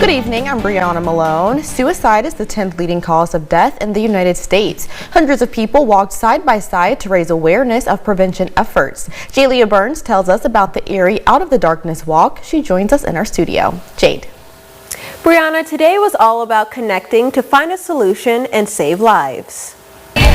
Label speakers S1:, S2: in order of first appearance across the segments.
S1: Good evening, I'm Brianna Malone. Suicide is the 10th leading cause of death in the United States. Hundreds of people walked side by side to raise awareness of prevention efforts. Jalia Burns tells us about the Erie Out of the Darkness walk. She joins us in our studio. Jade.
S2: Brianna, today was all about connecting to find a solution and save lives.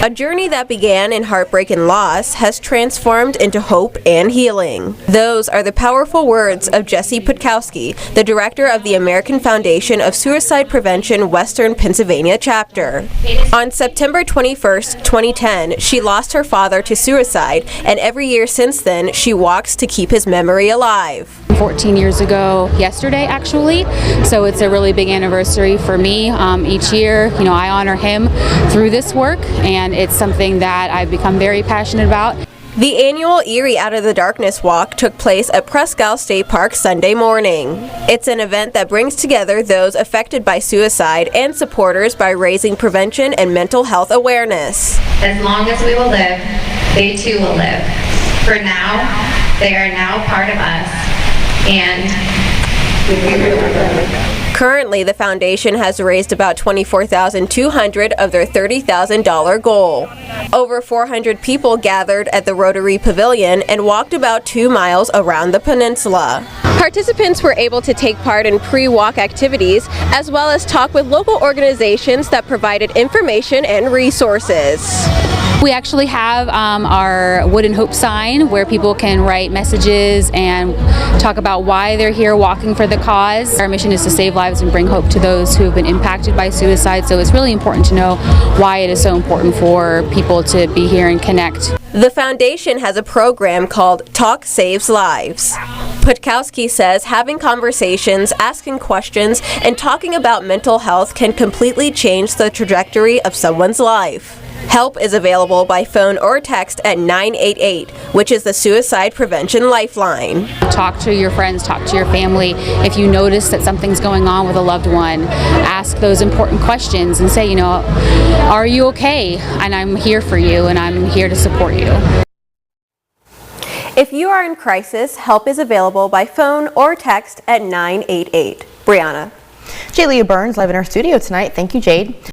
S2: A journey that began in heartbreak and loss has transformed into hope and healing. Those are the powerful words of Jessie Putkowski, the director of the American Foundation of Suicide Prevention Western Pennsylvania chapter. On September 21st, 2010, she lost her father to suicide, and every year since then, she walks to keep his memory alive.
S3: 14 years ago yesterday, actually, so it's a really big anniversary for me. Each year, I honor him through this work, and it's something that I've become very passionate about.
S2: The annual Erie Out of the Darkness walk took place at Presque State Park Sunday morning. It's an event that brings together those affected by suicide and supporters by raising prevention and mental health awareness.
S4: As long as we will live, they too will live. For now, they are now part of us.
S2: Currently, the foundation has raised about $24,200 of their $30,000 goal. Over 400 people gathered at the Rotary Pavilion and walked about 2 miles around the peninsula. Participants were able to take part in pre-walk activities as well as talk with local organizations that provided information and resources.
S3: We actually have our Wood and Hope sign where people can write messages and talk about why they're here walking for the cause. Our mission is to save lives and bring hope to those who have been impacted by suicide, so it's really important to know why it is so important for people to be here and connect.
S2: The foundation has a program called Talk Saves Lives. Putkowski says having conversations, asking questions, and talking about mental health can completely change the trajectory of someone's life. Help is available by phone or text at 988, which is the Suicide Prevention Lifeline.
S3: Talk to your friends, talk to your family. If you notice that something's going on with a loved one, ask those important questions and say, are you okay? And I'm here for you, and I'm here to support you.
S2: If you are in crisis, help is available by phone or text at 988. Brianna.
S1: Jalia Burns live in our studio tonight. Thank you, Jade.